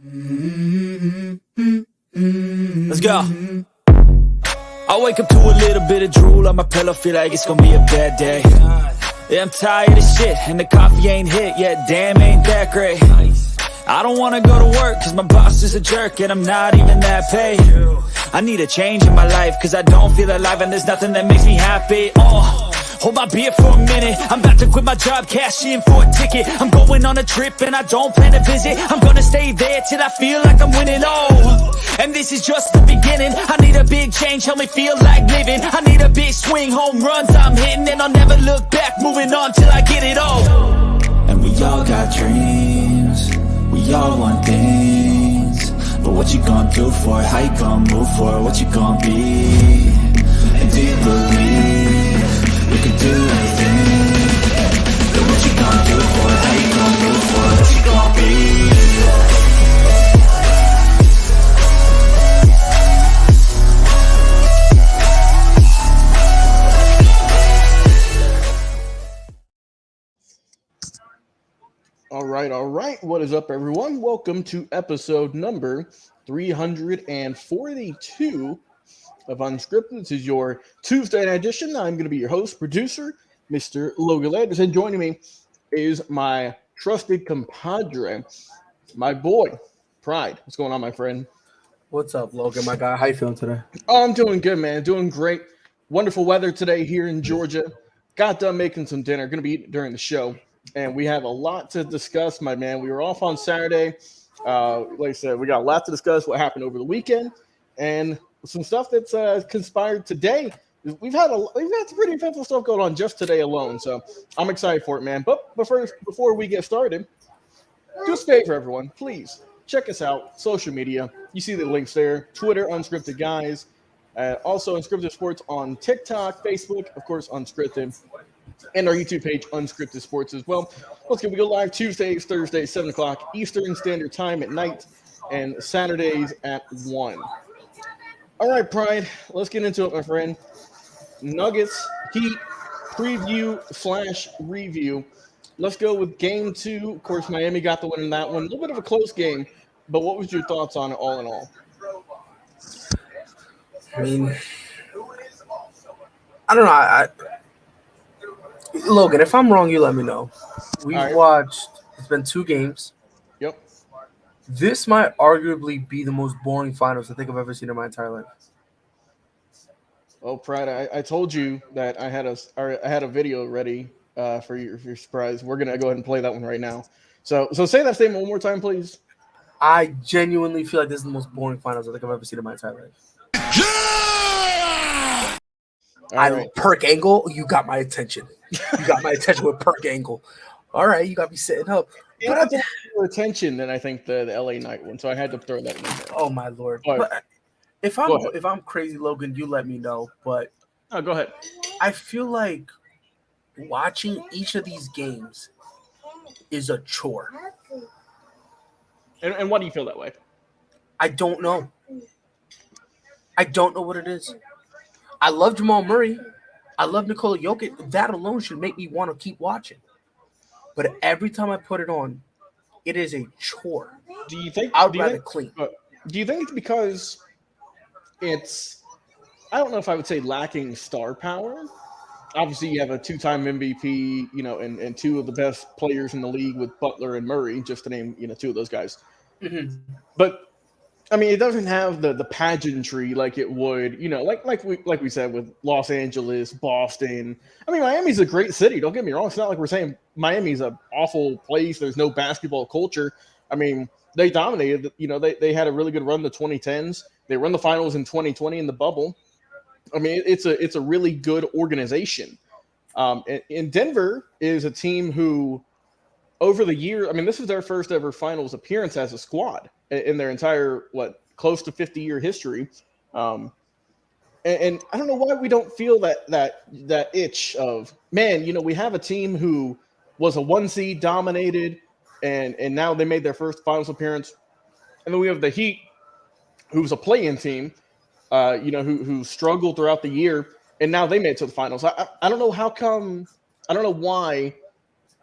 Let's go. I wake up to a little bit of drool on my pillow, feel like it's gonna be a bad day. Yeah, I'm tired of shit, and the coffee ain't hit yet, damn, ain't that great. I don't wanna go to work, cause my boss is a jerk, and I'm not even that paid. I need a change in my life, cause I don't feel alive, and there's nothing that makes me happy. Hold my beer for a minute, I'm about to quit my job, cash in for a ticket. I'm going on a trip and I don't plan to visit. I'm gonna stay there till I feel like I'm winning, and this is just the beginning. I need a big change, help me feel like living. I need a big swing, home runs I'm hitting, and I'll never look back, moving on till I get it all. And we all got dreams, we all want things, but what you gonna do for it? How you gonna move for it? What you gonna be? And do you believe you can do anything? But what you gonna do for it? How you gonna move for it? What you gonna be? All right. What is up, everyone? Welcome to episode number 342 of Unscripted. This is your Tuesday night edition. I'm going to be your host, producer, Mr. Logan Landers, and joining me is my trusted compadre, my boy, Pride. What's going on, my friend? What's up, Logan, my guy? How you feeling today? Oh, I'm doing good, man. Doing great. Wonderful weather today here in Georgia. Got done making some dinner. Going to be eating during the show. And we have a lot to discuss, my man. We were off on Saturday. Like I said, we got a lot to discuss, what happened over the weekend, and some stuff that's conspired today. We've had some pretty eventful stuff going on just today alone, so I'm excited for it, man. But first, before we get started, do us a favor, everyone. Please check us out, social media. You see the links there. Twitter, Unscripted Guys. Also, Unscripted Sports on TikTok, Facebook, of course, Unscripted. And our YouTube page, Unscripted Sports, as well. We go live Tuesdays, Thursdays, 7 o'clock Eastern Standard Time at night, and Saturdays at 1. All right, Pride, let's get into it, my friend. Nuggets, Heat, preview/review. Let's go with Game 2. Of course, Miami got the win in that one. A little bit of a close game, but what was your thoughts on it all in all? I mean, I don't know. Logan, if I'm wrong, you let me know. We've watched, it's been 2 games. Yep. This might arguably be the most boring finals I think I've ever seen in my entire life. Oh, Pride, I told you that I had a video ready for your surprise. We're going to go ahead and play that one right now. So say that statement one more time, please. I genuinely feel like this is the most boring finals I think I've ever seen in my entire life. Right. Perk Angle, you got my attention. You got my attention with Perk Angle. All right, you got me setting up. But I took more attention than I think the LA Knight one, so I had to throw that in there. Oh my lord! But if I'm crazy, Logan, you let me know. But go ahead. I feel like watching each of these games is a chore. And why do you feel that way? I don't know. I don't know what it is. I love Jamal Murray. I love Nikola Jokic. That alone should make me want to keep watching. But every time I put it on, it is a chore. Do you think I'd rather clean? Do you think it's because it's, I don't know if I would say lacking star power. Obviously, you have a 2-time MVP, and 2 of the best players in the league with Butler and Murray, just to name, 2 of those guys. Mm-hmm. But I mean, it doesn't have the pageantry like it would, like we said with Los Angeles, Boston. I mean, Miami's a great city. Don't get me wrong. It's not like we're saying Miami's an awful place. There's no basketball culture. I mean, they dominated. They had a really good run in the 2010s. They run the finals in 2020 in the bubble. I mean, it's a really good organization. And Denver is a team who, over the year, I mean, this is their first ever finals appearance as a squad in their entire, close to 50-year history. And I don't know why we don't feel that itch of, man, we have a team who was a 1 seed, dominated, and now they made their first finals appearance. And then we have the Heat, who's a play-in team, who struggled throughout the year, and now they made it to the finals. I don't know how come, I don't know why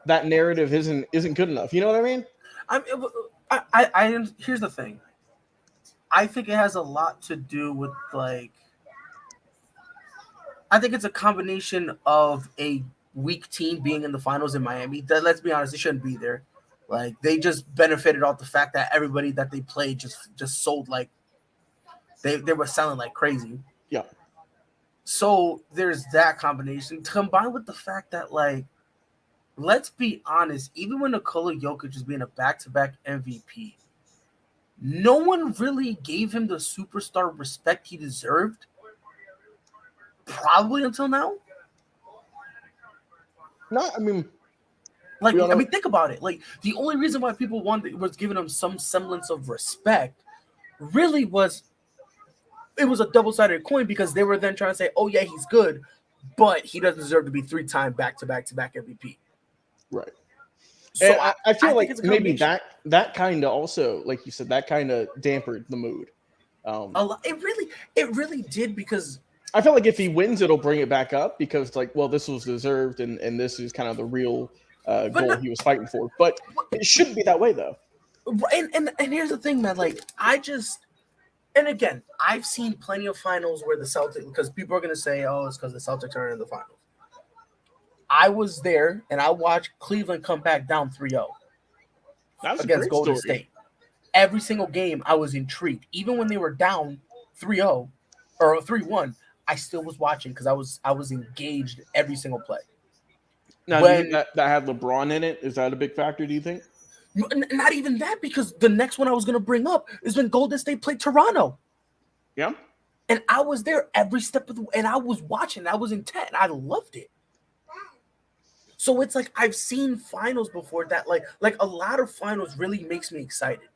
that narrative isn't good enough. You know what I mean? Here's the thing. I think it has a lot to do with like. I think it's a combination of a weak team being in the finals in Miami. That, let's be honest, they shouldn't be there. Like they just benefited off the fact that everybody that they played just sold like they were selling like crazy. Yeah. So there's that combination combined with the fact that like, let's be honest, even when Nikola Jokic is being a back-to-back MVP, no one really gave him the superstar respect he deserved. Probably until now. No, I mean, think about it. Like the only reason why people was giving him some semblance of respect really was it was a double-sided coin because they were then trying to say, "Oh yeah, he's good, but he doesn't deserve to be 3-time back-to-back MVP." Right. So and I feel like maybe that kind of also, like you said, that kind of dampened the mood. It really did because I feel like if he wins, it'll bring it back up because, like, well, this was deserved and this is kind of the real goal he was fighting for. But it shouldn't be that way, though. And here's the thing, man. Like, and again, I've seen plenty of finals where the Celtics, because people are going to say, oh, it's because the Celtics are in the finals. I was there, and I watched Cleveland come back down 3-0 against Golden State. Every single game, I was intrigued. Even when they were down 3-0 or 3-1, I still was watching because I was engaged every single play. Now, do you think that had LeBron in it? Is that a big factor, do you think? Not even that, because the next one I was going to bring up is when Golden State played Toronto. Yeah. And I was there every step of the way, and I was watching. I was intent. I loved it. So it's like I've seen finals before that, like a lot of finals really makes me excited.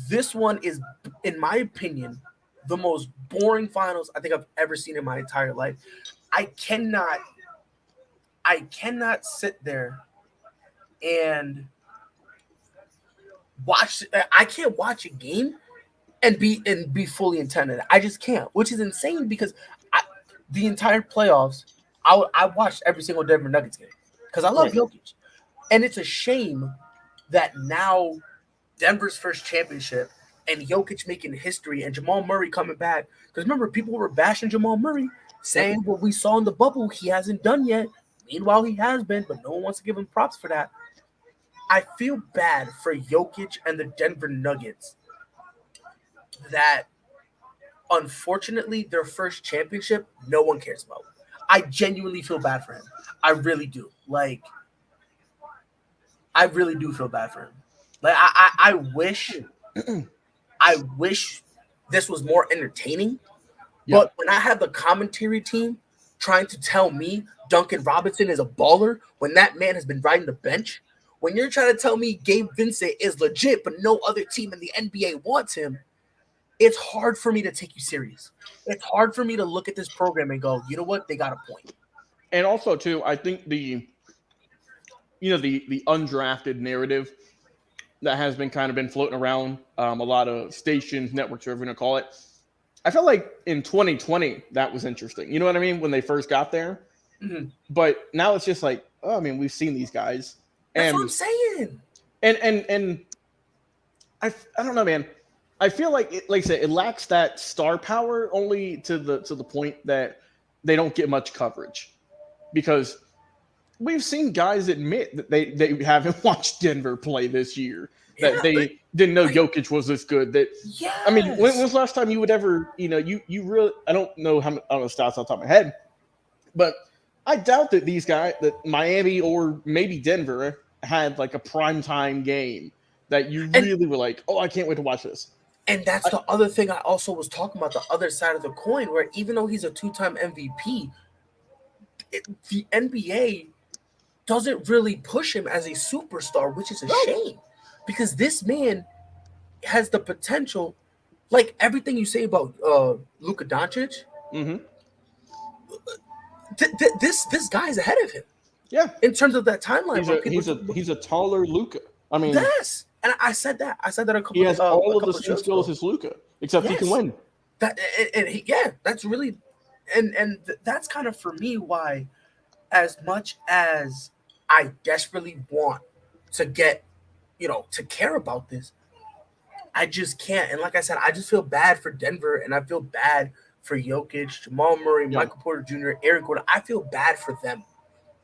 This one is, in my opinion, the most boring finals I think I've ever seen in my entire life. I cannot sit there and watch. I can't watch a game and be fully intended. I just can't, which is insane because the entire playoffs, I watched every single Denver Nuggets game because I love Jokic, and it's a shame that now Denver's first championship and Jokic making history and Jamal Murray coming back. Because remember, people were bashing Jamal Murray, saying what we saw in the bubble he hasn't done yet. Meanwhile, he has been, but no one wants to give him props for that. I feel bad for Jokic and the Denver Nuggets that, unfortunately, their first championship, no one cares about. I genuinely feel bad for him. I really do. Like, I really do feel bad for him. Like, I wish this was more entertaining. Yeah. But when I have the commentary team trying to tell me Duncan Robinson is a baller when that man has been riding the bench, when you're trying to tell me Gabe Vincent is legit, but no other team in the NBA wants him, it's hard for me to take you serious. It's hard for me to look at this program and go, you know what? They got a point. And also, too, I think the undrafted narrative that has been floating around a lot of stations, networks, whatever you want to call it. I felt like in 2020 that was interesting. You know what I mean? When they first got there. Mm-hmm. But now it's just like, oh, I mean, we've seen these guys. That's what I'm saying. And I don't know, man. I feel like like I said, it lacks that star power only to the point that they don't get much coverage, because we've seen guys admit that they haven't watched Denver play this year, that they didn't know Jokic was this good. That yes. I mean, when was the last time you would ever, you really, I don't know how many, I don't know the stats on top of my head, but I doubt that these guys, that Miami or maybe Denver had like a primetime game that you really were like, oh, I can't wait to watch this. And that's the other thing I also was talking about, the other side of the coin, where even though he's a 2-time MVP, the NBA doesn't really push him as a superstar, which is a shame, because this man has the potential, like everything you say about Luka Doncic. Mm-hmm. This guy's ahead of him. Yeah, in terms of that timeline, he's a taller Luka. I mean, yes, and I said that a couple. He has all of the same skills as Luka, except he can win. That's really, and that's kind of for me why, as much as I desperately want to get, to care about this, I just can't. And like I said, I just feel bad for Denver, and I feel bad for Jokic, Jamal Murray, Yeah. Michael Porter Jr., Aaron Gordon. I feel bad for them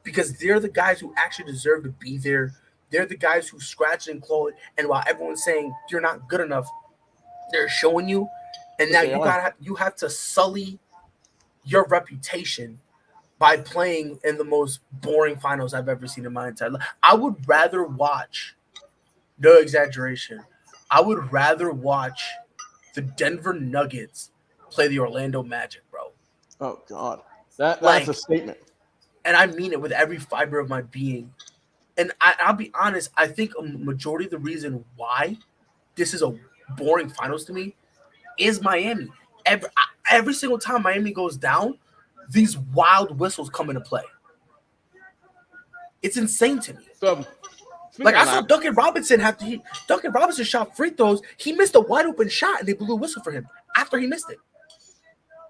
because they're the guys who actually deserve to be there. They're the guys who scratch and claw. And while everyone's saying you're not good enough, they're showing you. And now you have to sully your reputation by playing in the most boring finals I've ever seen in my entire life. I would rather watch, no exaggeration, I would rather watch the Denver Nuggets play the Orlando Magic, bro. Oh God, that's a statement. And I mean it with every fiber of my being. And I'll be honest, I think a majority of the reason why this is a boring finals to me is Miami. Every single time Miami goes down, these wild whistles come into play. It's insane to me. So, like I saw Duncan Robinson Duncan Robinson shot free throws. He missed a wide open shot and they blew a whistle for him after he missed it.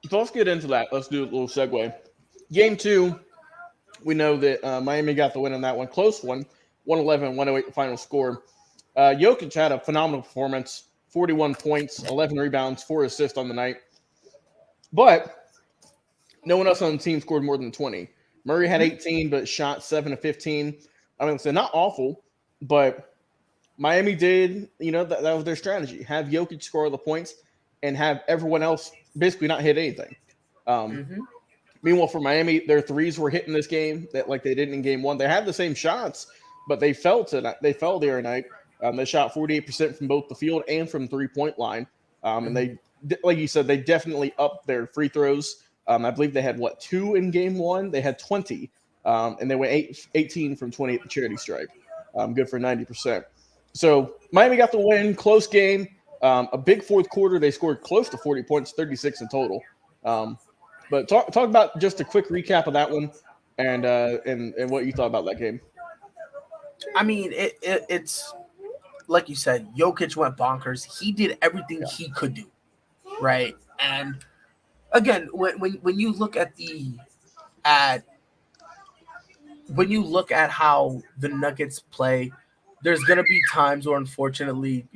So let's get into that. Let's do a little segue. Game 2, we know that Miami got the win on that one. Close one, 111-108 the final score. Jokic had a phenomenal performance, 41 points, 11 rebounds, 4 assists on the night. But no one else on the team scored more than 20. Murray had 18, but shot 7 of 15. I mean, so not awful, but Miami did, that was their strategy. Have Jokic score the points and have everyone else basically not hit anything. Meanwhile, for Miami, their threes were hitting this game like they did in game 1. They had the same shots, but they fell the other night. They shot 48% from both the field and from 3-point line. And they, like you said, they definitely upped their free throws. I believe they had, 2 in game 1? They had 20. And they went 18 from 20 at the charity stripe. Good for 90%. So Miami got the win, close game. A big fourth quarter. They scored close to 40 points, 36 in total. But talk about just a quick recap of that one and what you thought about that game. I mean, it's like you said, Jokic went bonkers. He did everything he could do, right? And again, when you look at when you look at how the Nuggets play, there's gonna be times where, unfortunately,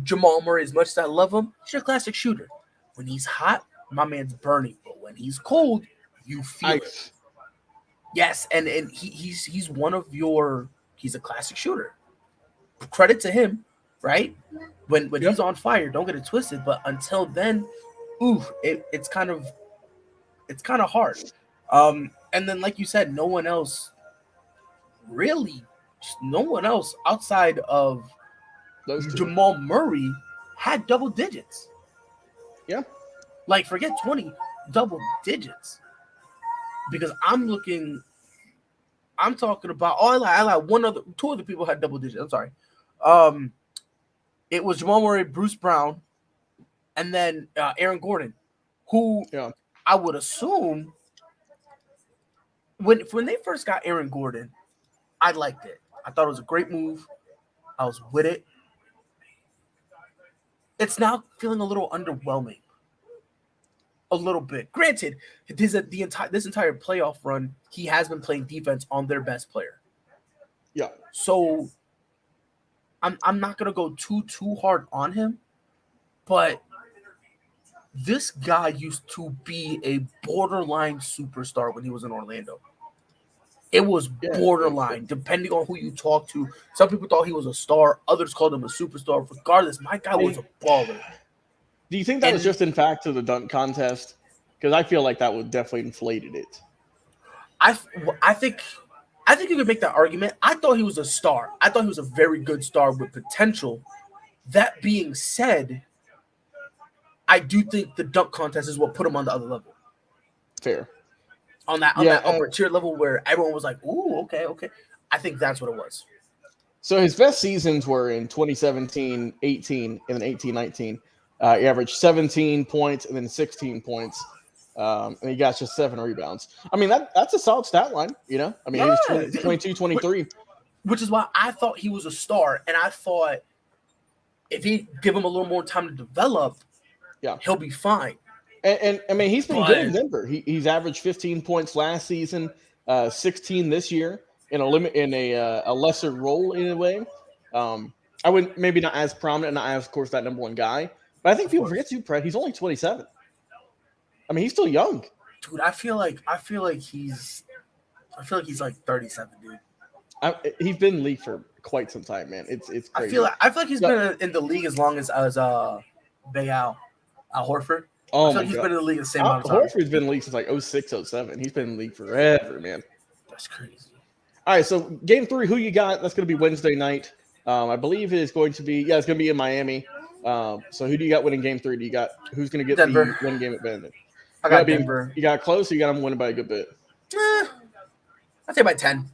Jamal Murray, as much as I love him, he's a classic shooter. When he's hot, my man's burning. But when he's cold, you feel it. Yes, and he's he's a classic shooter. Credit to him, right? When he's on fire, don't get it twisted. But until then, it's kind of hard. And then, like you said, no one else outside of Jamal Murray had double digits. Yeah. Like, forget 20, double digits. Because I'm talking about, I lied, two other people had double digits. I'm sorry. It was Jamal Murray, Bruce Brown, and then Aaron Gordon, who I would assume when they first got Aaron Gordon, I liked it. I thought it was a great move. I was with it. It's now feeling a little underwhelming. A little bit. Granted, this entire playoff run, he has been playing defense on their best player. Yeah. So I'm not gonna go too hard on him, but this guy used to be a borderline superstar when he was in Orlando. It was borderline, depending on who you talk to. Some people thought he was a star. Others called him a superstar. Regardless, my guy was a baller. Do you think that was just in fact to the dunk contest? Because I feel like that would definitely inflated it. I think you could make that argument. I thought he was a star. I thought he was a very good star with potential. That being said, I do think the dunk contest is what put him on the other level. Fair. On that upper tier level where everyone was like, ooh, okay. I think that's what it was. So his best seasons were in 2017-18 and then 18-19. He averaged 17 points and then 16 points. And he got just 7 rebounds. I mean, that's a solid stat line, He was 22, 23. Which is why I thought he was a star. And I thought if he give him a little more time to develop, he'll be fine. And I mean, he's been good in Denver. He's averaged 15 points last season, 16 this year in a lesser role in a way. I wouldn't maybe not as prominent, not as of course that number one guy. But I think people forget too, Brett. He's only 27. I mean, he's still young. Dude, I feel like he's like 37, dude. He's been in the league for quite some time, man. It's crazy. I feel like he's been in the league as long as Bayal, Al Horford. Oh I feel like he's been in the league the same amount of time. Horford's been in the league since like 06, 07. He's been in the league forever, man. That's crazy. All right, so game 3, who you got? That's going to be Wednesday night. I believe it is going to be it's going to be in Miami. So who do you got winning game 3? Do you got who's going to get Denver. the win game at Bandit? I got Denver. You got close, or you got them winning by a good bit? I'd say by 10.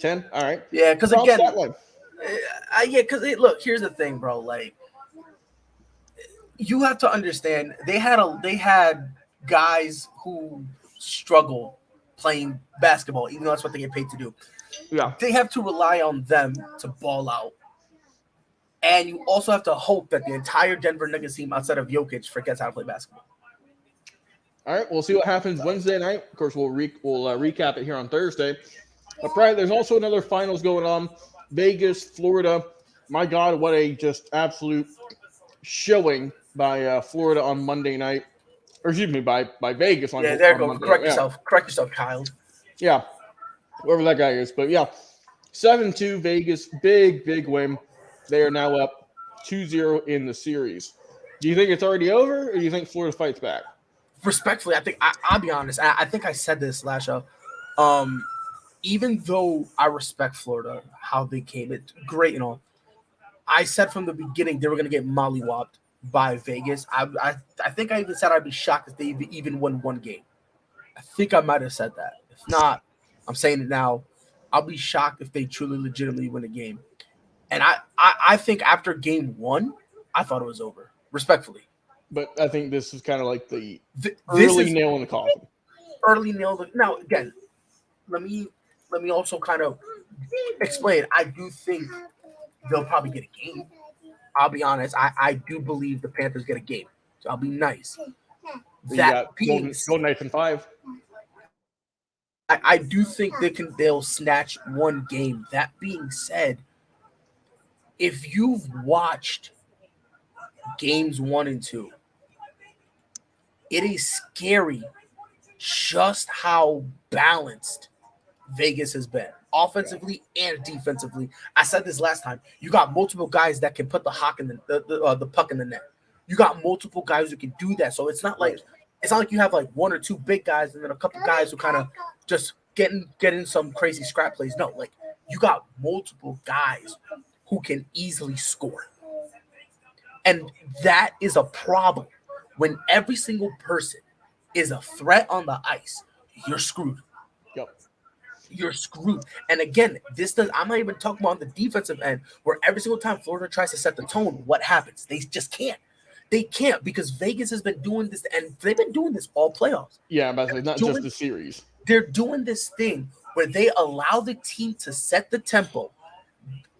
10? All right. Yeah, because again, look, look, here's the thing, bro. Like, you have to understand, they had guys who struggle playing basketball, even though that's what they get paid to do. Yeah. They have to rely on them to ball out. And you also have to hope that the entire Denver Nuggets team, outside of Jokic, forgets how to play basketball. All right, we'll see what happens Wednesday night. Of course, we'll recap it here on Thursday. But Friday, there's also another finals going on. Vegas, Florida. My God, what a just absolute showing by Florida on Monday night. Or excuse me, by Vegas on there you go. Monday Correct night. yourself. Correct yourself, Kyle. Yeah, whoever that guy is. But yeah, 7-2 Vegas. Big win. They are now up 2-0 in the series. Do you think it's already over, or do you think Florida fights back? Respectfully, I think I'll be honest. I think I said this last show. Even though I respect Florida, how they came, it's great and all. I said from the beginning they were going to get mollywopped by Vegas. I think I even said I'd be shocked if they even won one game. I think I might have said that. If not, I'm saying it now. I'll be shocked if they truly legitimately win a game. And I think after game 1, I thought it was over. Respectfully. But I think this is kind of like the early nail in the coffin. Early nail. Now, again, let me also kind of explain. I do think they'll probably get a game. I'll be honest. I do believe the Panthers get a game. So I'll be nice. That being Golden Knights in 5. I do think they'll snatch one game. That being said, if you've watched games 1 and 2, it is scary just how balanced Vegas has been, offensively and defensively. I said this last time. You got multiple guys that can put the puck in the net. You got multiple guys who can do that. So it's not like you have like 1 or 2 big guys and then a couple guys who kind of just get in some crazy scrap plays. No, like you got multiple guys who can easily score. And that is a problem. When every single person is a threat on the ice, you're screwed. Yep. You're screwed. And again, I'm not even talking about the defensive end, where every single time Florida tries to set the tone, what happens? They just can't. They can't, because Vegas has been doing this, and they've been doing this all playoffs. Yeah, but not just the series. They're doing this thing where they allow the team to set the tempo.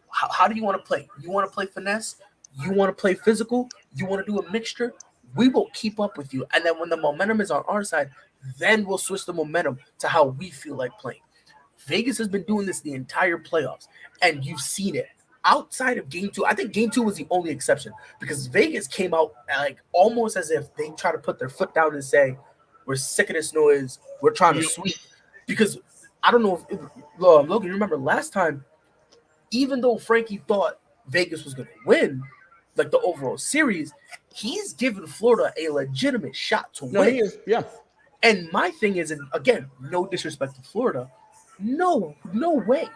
How do you want to play? You want to play finesse? You want to play physical? You want to do a mixture? We will keep up with you. And then when the momentum is on our side, then we'll switch the momentum to how we feel like playing. Vegas has been doing this the entire playoffs, and you've seen it. Outside of game 2, I think game 2 was the only exception, because Vegas came out like almost as if they try to put their foot down and say, we're sick of this noise. We're trying to sweep. Because I don't know if Logan, you remember last time, even though Frankie thought Vegas was going to win, like the overall series, he's given Florida a legitimate shot to win. He is. Yeah. And my thing is, and again, no disrespect to Florida, no way.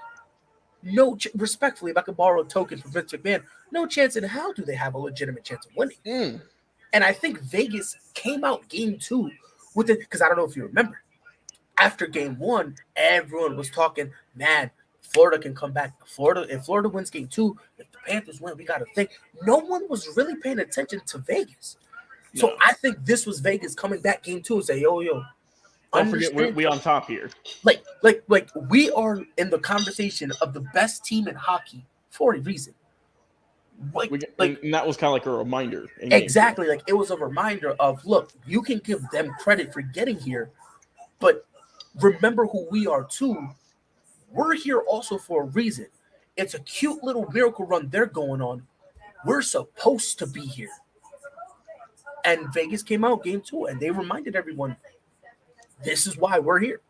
Respectfully, if I could borrow a token from Vince McMahon, no chance in hell do they have a legitimate chance of winning. And I think Vegas came out game 2 with it, because I don't know if you remember. After game 1, everyone was talking, man, Florida can come back. If Florida wins game 2, if the Panthers win, we got to think. No one was really paying attention to Vegas. So I think this was Vegas coming back game 2 and say, yo. Don't forget, we on top here. Like we are in the conversation of the best team in hockey for a reason. And that was kind of like a reminder. Exactly. Like it was a reminder of, look, you can give them credit for getting here, but remember who we are too. We're here also for a reason. It's a cute little miracle run they're going on. We're supposed to be here. And Vegas came out game 2, and they reminded everyone, this is why we're here.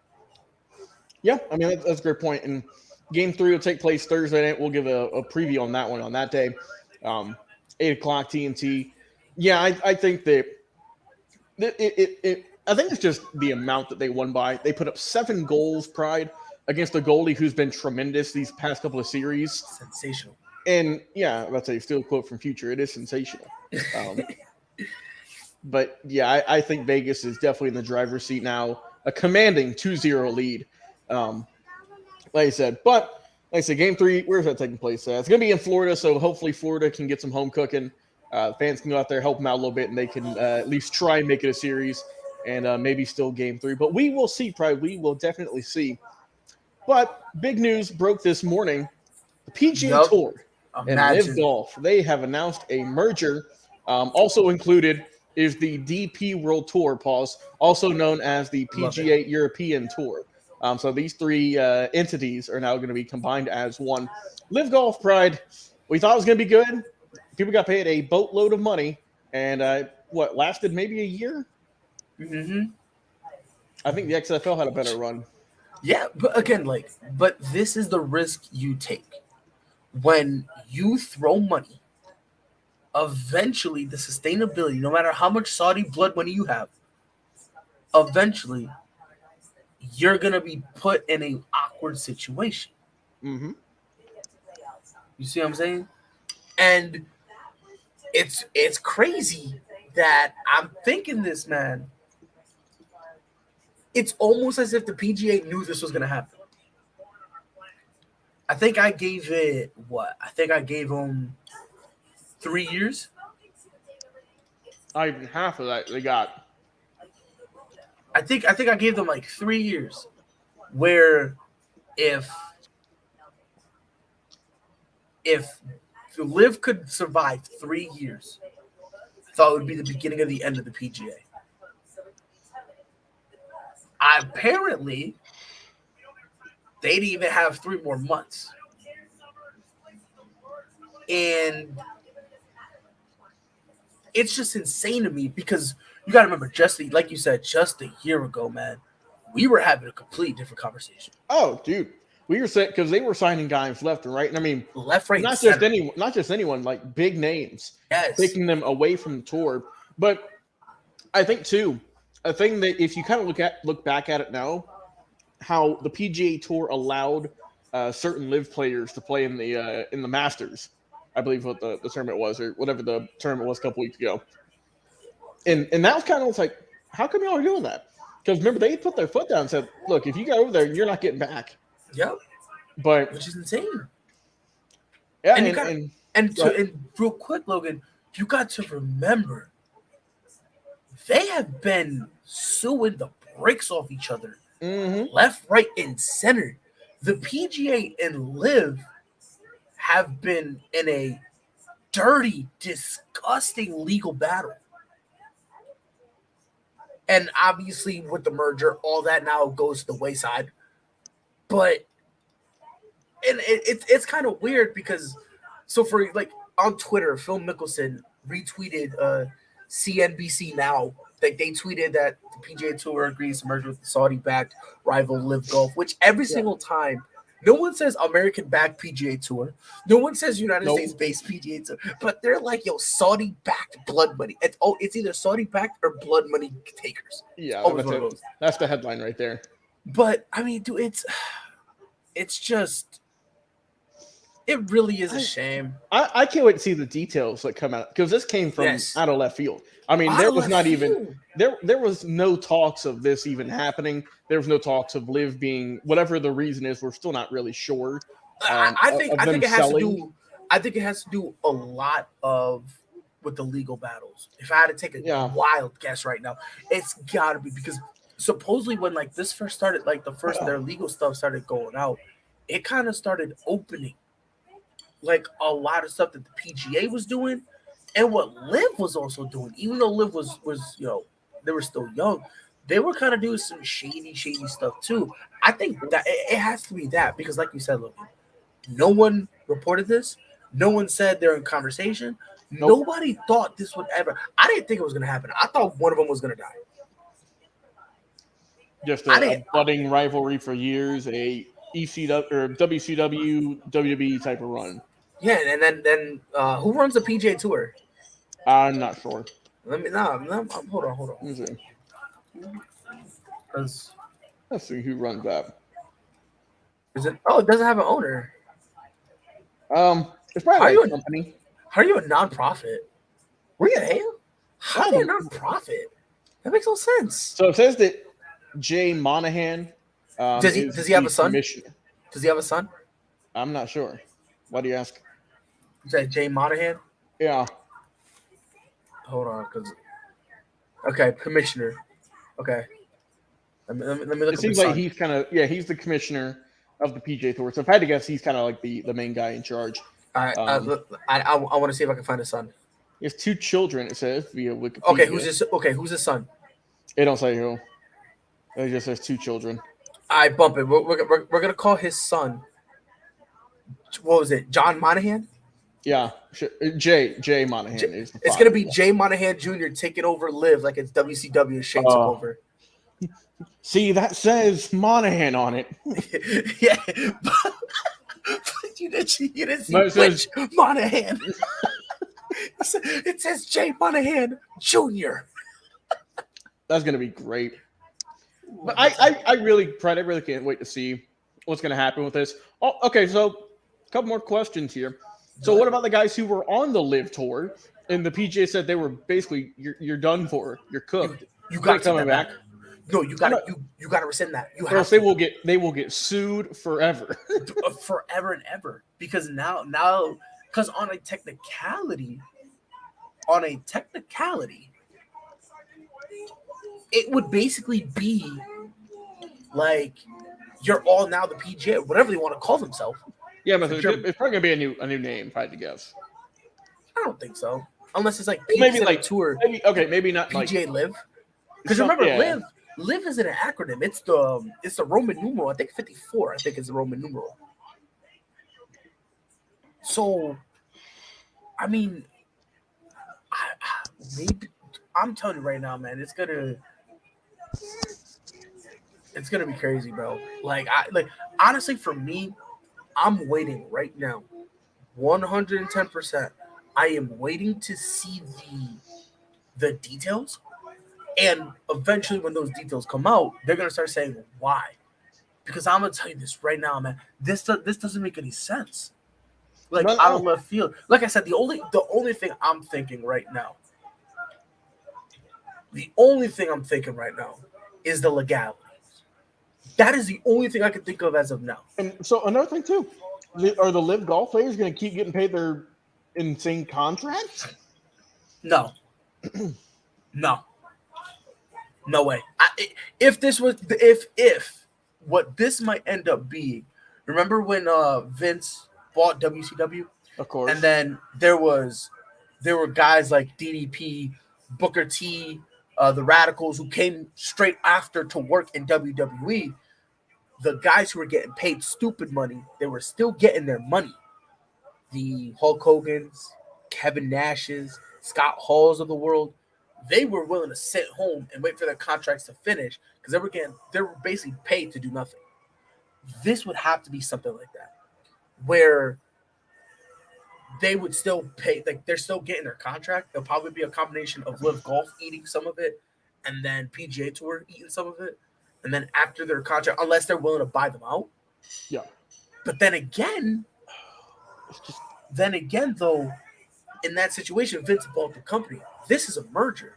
Yeah, I mean, that's a great point. And game 3 will take place Thursday night. We'll give a preview on that one on that day. 8 o'clock TNT. Yeah, I think that I think it's just the amount that they won by. They put up 7 goals, Pride, against a goalie who's been tremendous these past couple of series. Sensational. And yeah, let's say still a quote from Future. It is sensational. But yeah, I think Vegas is definitely in the driver's seat now, a commanding 2-0 lead. Like I said, but like I said, game 3, where's that taking place? It's going to be in Florida, so hopefully Florida can get some home cooking. Fans can go out there, help them out a little bit, and they can at least try and make it a series and maybe still game 3. But we will see, Pride. We will definitely see. But big news broke this morning. The PGA Tour and Live Golf, they have announced a merger. Also included is the DP World Tour, also known as the PGA European Tour. So these 3 entities are now going to be combined as one. Live Golf, Pride, we thought it was going to be good. People got paid a boatload of money, and lasted maybe a year? Mm-hmm. I think the XFL had a better run. Yeah, but again, but this is the risk you take. When you throw money, eventually the sustainability, no matter how much Saudi blood money you have, eventually you're going to be put in an awkward situation. Mm-hmm. You see what I'm saying? And it's crazy that I'm thinking this, man. It's almost as if the PGA knew this was going to happen. I think I gave it, I think I gave them 3 years. Not even half of that they got. I think I gave them 3 years, where if Liv could survive 3 years, I thought it would be the beginning of the end of the PGA. Apparently, they'd even have 3 more months. And it's just insane to me because you got to remember, like you said, just a year ago, man, we were having a completely different conversation. Oh, dude. We were saying because they were signing guys left and right. And I mean, left, right, not just anyone, like big names, taking them away from the tour. But I think too, a thing that if you kind of look back at it now, how the PGA Tour allowed certain live players to play in the Masters, I believe what the tournament was, or whatever the tournament was a couple weeks ago. And that was kind of like, how come y'all are doing that? Because remember, they put their foot down and said, look, if you got over there, you're not getting back. Yep. But which is insane. Yeah, and real quick, Logan, you got to remember, they have been suing the brakes off each other, left, right, and center. The PGA and Liv have been in a dirty, disgusting legal battle. And obviously, with the merger, all that now goes to the wayside. But it's kind of weird because, so for on Twitter, Phil Mickelson retweeted CNBC Now. They tweeted that the PGA Tour agrees to merge with the Saudi-backed rival Live Golf, which every single time, no one says American-backed PGA Tour. No one says United States-based PGA Tour. But they're like, yo, Saudi-backed blood money. It's either Saudi-backed or blood money takers. Yeah, that's the headline right there. But, I mean, dude, it's just... It really is a shame. I can't wait to see the details that come out, because this came from out of left field. I mean, there was not even there was no talks of this even happening. There was no talks of Liv being whatever the reason is. We're still not really sure. I think it has to do a lot with the legal battles. If I had to take a wild guess right now, it's got to be because supposedly when this first started, their legal stuff started going out, it kind of started opening a lot of stuff that the PGA was doing and what Liv was also doing. Even though Liv was they were still young, they were kind of doing some shady stuff too. I think that it has to be that because, like you said, look, no one reported this. No one said they're in conversation. Nope. Nobody thought this would ever. I didn't think it was going to happen. I thought one of them was going to die. Just a budding rivalry for years, a ECW or WCW, WB type of run. Yeah, and then who runs the PJ Tour? I'm not sure. Hold on. Let me see. 'Cause Let's see who runs that. is it? Oh, it doesn't have an owner. It's probably like a company. How are you a nonprofit? Where you hell? How are you a nonprofit? That makes no sense. So it says that Jay Monahan. Does he have a son? Does he have a son? I'm not sure. Why do you ask? Is that Jay Monahan? Yeah. Hold on, okay, commissioner. Okay. Let me look. It seems like he's kind of he's the commissioner of the PJ Tour. So if I had to guess, he's kind of like the main guy in charge. I want to see if I can find his son. He has 2 children. It says via Wikipedia. Who's his son? It don't say who. It just says 2 children. I bump it. We're gonna call his son. What was it? John Monahan? Yeah, Jay Monahan is the father. It's gonna be Jay Monahan Jr. taking over Live like it's WCW. Shane took over. See, that says Monahan on it. Yeah, you didn't see which Monahan. It says Jay Monahan Jr. That's gonna be great. But I really can't wait to see what's gonna happen with this. Oh, okay, so a couple more questions here. So what about the guys who were on the Live tour and the PGA said they were basically you're done for, you're cooked. You got to come back. No, you got to rescind that. You have they will get sued forever. Forever and ever, because now because on a technicality it would basically be like you're all now the PGA, whatever they want to call themselves. Yeah, but it's probably gonna be a new name, if I had to guess. I don't think so, unless it's like maybe like Tour. Maybe not PGA like Live. Because remember, Live isn't an acronym. It's the Roman numeral. I think 54. I think is the Roman numeral. So, I mean, I'm telling you right now, man, it's gonna be crazy, bro. Like honestly, for me, I'm waiting right now, 110%. I am waiting to see the details, and eventually, when those details come out, they're gonna start saying why. Because I'm gonna tell you this right now, man. This doesn't make any sense. Like I don't left field. Like I said, the only thing I'm thinking right now. The only thing I'm thinking right now is the legality. That is the only thing I can think of as of now. And so another thing too, are the Live Golf players going to keep getting paid their insane contracts? No, no way. If what this might end up being, remember when Vince bought WCW? Of course. And then there were guys like DDP, Booker T, the Radicals, who came straight after to work in WWE. The guys who were getting paid stupid money, they were still getting their money. The Hulk Hogan's, Kevin Nash's, Scott Hall's of the world, they were willing to sit home and wait for their contracts to finish because they were basically paid to do nothing. This would have to be something like that, where they would still pay, like they're still getting their contract. There'll probably be a combination of Live Golf eating some of it and then PGA Tour eating some of it. And then after their contract, unless they're willing to buy them out. Yeah. But then again, though, in that situation, Vince bought the company. This is a merger.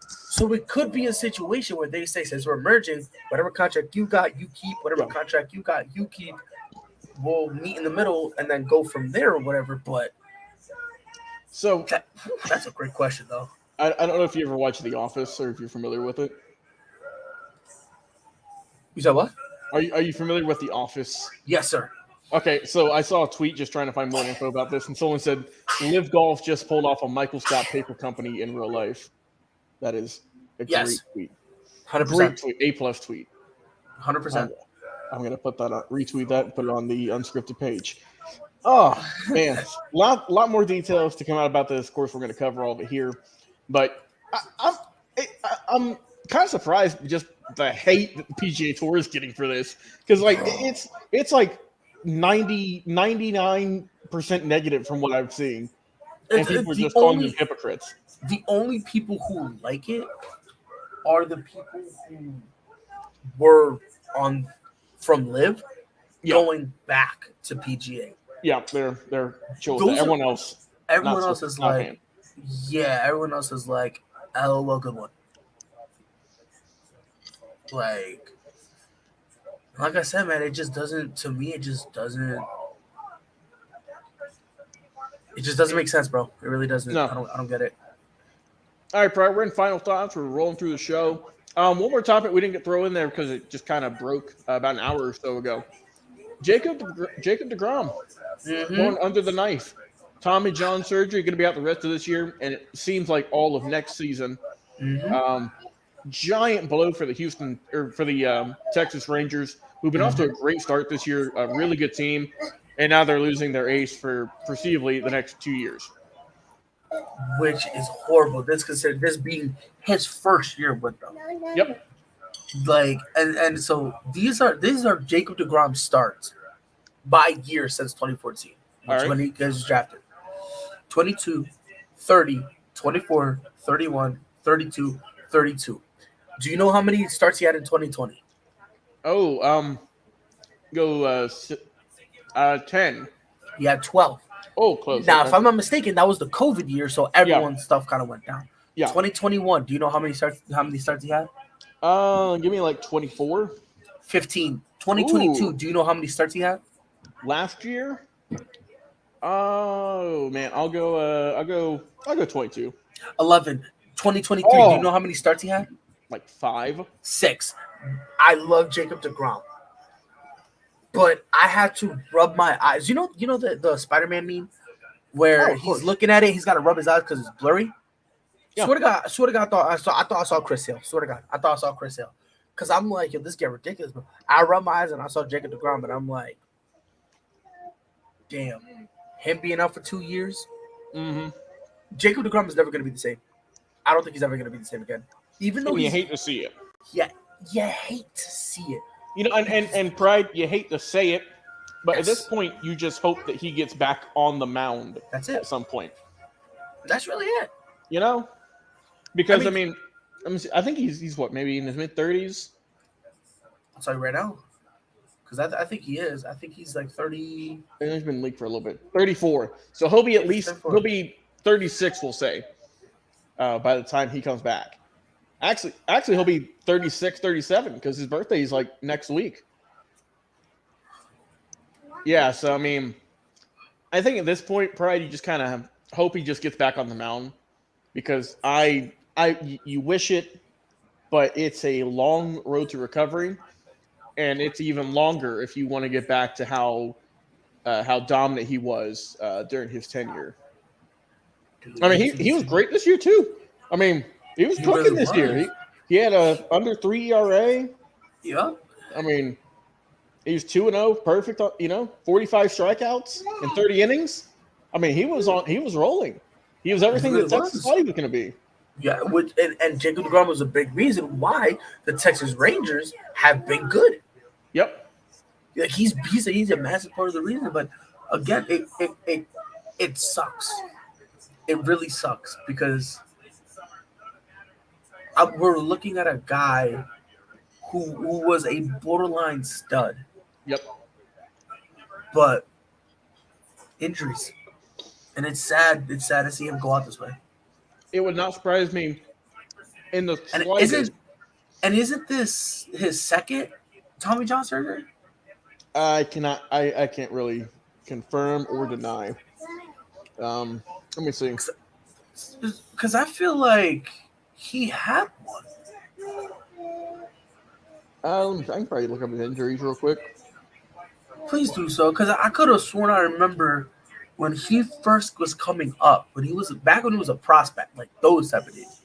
So it could be a situation where they say, since we're merging, whatever contract you got, you keep. Whatever contract you got, you keep. We'll meet in the middle and then go from there or whatever. But so that's a great question, though. I don't know if you ever watched The Office or if you're familiar with it. You said what? Are you familiar with The Office? Yes, sir. Okay, so I saw a tweet just trying to find more info about this, and someone said Live Golf just pulled off a Michael Scott paper company in real life. That is a great tweet. 100%. Great tweet. A+ tweet. 100%. I'm going to put that on, retweet that, and put it on the Unscripted page. Oh man, lot more details to come out about this. Of course, we're going to cover all of it here, but I'm kind of surprised just the hate that the PGA Tour is getting for this, because like Bro, it's like 99% negative from what I've seen, and people it's are just calling them hypocrites. the only people who like it are the people who were on from Live Yeah, going back to PGA. yeah, they're chill with that. Those are Not everyone so else is not a like, fan. yeah, everyone else is like, LOL, good one. Like I said, man, it just doesn't. To me, it just doesn't. It just doesn't make sense, bro. It really doesn't. No. I don't get it. All right, Pryor, we're in final thoughts. We're rolling through the show. One more topic we didn't get thrown in there because it just kind of broke about an hour or so ago. Jacob DeGrom Mm-hmm. going under the knife. Tommy John surgery going to be out the rest of this year, and it seems like all of next season. Mm-hmm. Giant blow for the Texas Rangers, who've been off to a great start this year. A really good team, and now they're losing their ace for foreseeably the next 2 years. Which is horrible. This considered this being his first year with them. Yep. Like, and so these are Jacob DeGrom starts by year since 2014, All which right. when he gets drafted. 22, 30, 24, 31, 32, 32. Do you know how many starts he had in 2020? Oh, go 10. He had 12. Oh, close. Now, Okay. if I'm not mistaken, that was the COVID year, so everyone's stuff kind of went down. Yeah. 2021. Do you know how many starts he had? Give me like 24. 15. 2022. Ooh. Do you know how many starts he had? Last year. Oh man, I'll go 22. 11. 2023. Do Oh. you know how many starts he had? Like 5. 6. I love Jacob DeGrom, but I had to rub my eyes. You know the Spider-Man meme where of he's course. looking at it. He's got to rub his eyes because it's blurry. Yeah. Swear to God, I thought I saw Chris Hill. Swear to God, I thought I saw Chris Hill. Cause I'm like, yo, this get ridiculous. But I rubbed my eyes and I saw Jacob DeGrom, and I'm like, damn, him being out for 2 years. Mm-hmm. Jacob DeGrom is never going to be the same. I don't think he's ever going to be the same again. Even though You hate to see it. yeah, you hate to see it. You know, and Pride, you hate to say it, but at this Yes. point, you just hope that he gets back on the mound That's at it. some point. That's really it. You know, because I I mean, I think he's what, maybe in his mid-30s. I'll tell you right now, because I think he is. I think he's like 30. And he's been leaked for a little bit. 34. So he'll be at least 34. he'll be 36, we'll say, by the time he comes back. Actually, he'll be 36, 37 because his birthday is like next week. Yeah, so I mean, I think at this point, Pride, you just kind of hope he just gets back on the mound because you wish it, but it's a long road to recovery, and it's even longer if you want to get back to how dominant he was during his tenure. I mean, he was great this year too. I mean, he was cooking really this was. year. He had a under 3 ERA. Yeah. I mean, he was 2-0, perfect. 45 strikeouts in 30 innings. I mean, he was rolling. He was everything really that Texas was. thought he was going to be. Yeah, and Jacob DeGrom was a big reason why the Texas Rangers have been good. Yep. Like he's a massive part of the reason. But again, it sucks. It really sucks because we're looking at a guy who was a borderline stud, Yep. but injuries, and it's sad. It's sad to see him go out this way. It would not surprise me in the And slightest. isn't this his second Tommy John surgery? I can't really confirm or deny. Let me see. Because I feel like he had one. I can probably look up his injuries real quick. Please do so, because I could have sworn I remember when he first was coming up, when he was a prospect, like those type of days.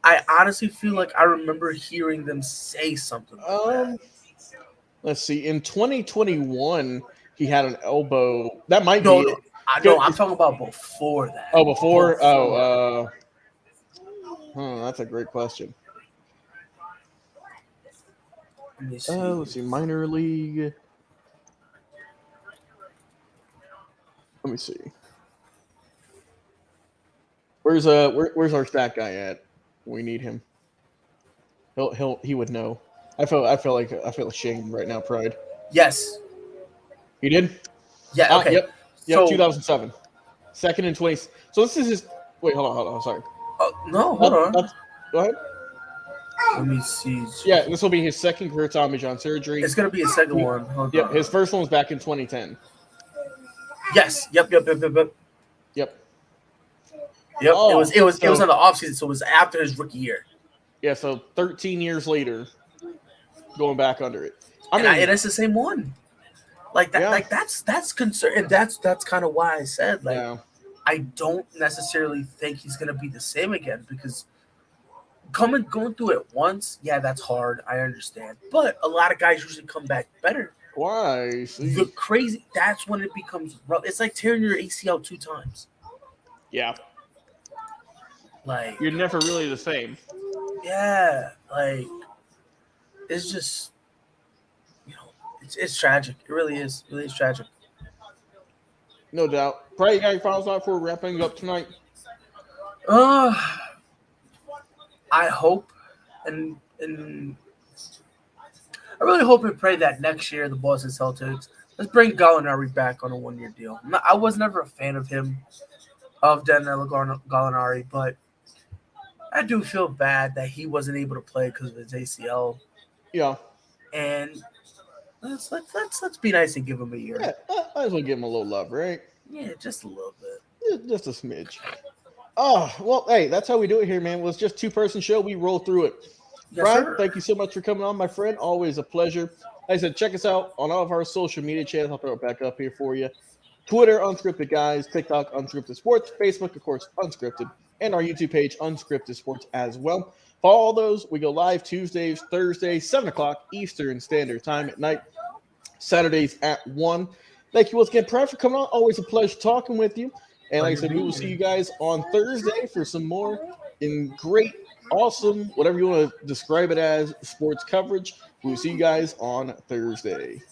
I honestly feel like I remember hearing them say something like that. Let's see. In 2021, he had an elbow. That might No, be no, it. I'm talking about before that. Oh, before? That's a great question. Let me see. Let's see, minor league. Let me see. Where's our stat guy at? We need him. He would know. I feel ashamed right now. Pride. Yes. He did. Yeah. Okay. Yep. So 2007. Second and 20. So this is his. Wait, hold on. Sorry. no, hold on. Go ahead. Let me see. Yeah, this will be his second career Tommy John surgery. It's gonna be a second one. Hold Yep, on. his first one was back in 2010. Yes. Yep. Yep. Oh, it was in the offseason, so it was after his rookie year. Yeah, so 13 years later, going back under it. And it's the same one. Like that. Yeah. Like that's concern, and that's kind of why I said I don't necessarily think he's gonna be the same again because going through it once, yeah, that's hard. I understand, but a lot of guys usually come back better. Why? That's when it becomes rough. It's like tearing your ACL 2 times. Yeah. Like you're never really the same. Yeah, like it's just it's tragic. It really is. It really is tragic. No doubt. Probably got your final thought for wrapping up tonight. I hope and I really hope and pray that next year the Boston Celtics let's bring Gallinari back on a 1-year deal. I was never a fan of him, of Danilo Gallinari, but I do feel bad that he wasn't able to play because of his ACL. Yeah. And let's be nice and give him a year. Yeah, might as well give him a little love, right? Yeah, just a little bit. Just a smidge. Oh, well, hey, that's how we do it here, man. Well, it's just 2-person show. We roll through it. Yes, Brian, sir. thank you so much for coming on, my friend. Always a pleasure. Like I said, check us out on all of our social media channels. I'll throw it back up here for you. Twitter, Unscripted Guys. TikTok, Unscripted Sports. Facebook, of course, Unscripted. And our YouTube page, Unscripted Sports as well. Follow all those. We go live Tuesdays, Thursdays, 7 o'clock Eastern Standard Time at night. Saturdays at 1. Thank you once again, Brian, for coming on. Always a pleasure talking with you. And like I said, we will see you guys on Thursday for some more in great, awesome, whatever you want to describe it as, sports coverage. We will see you guys on Thursday.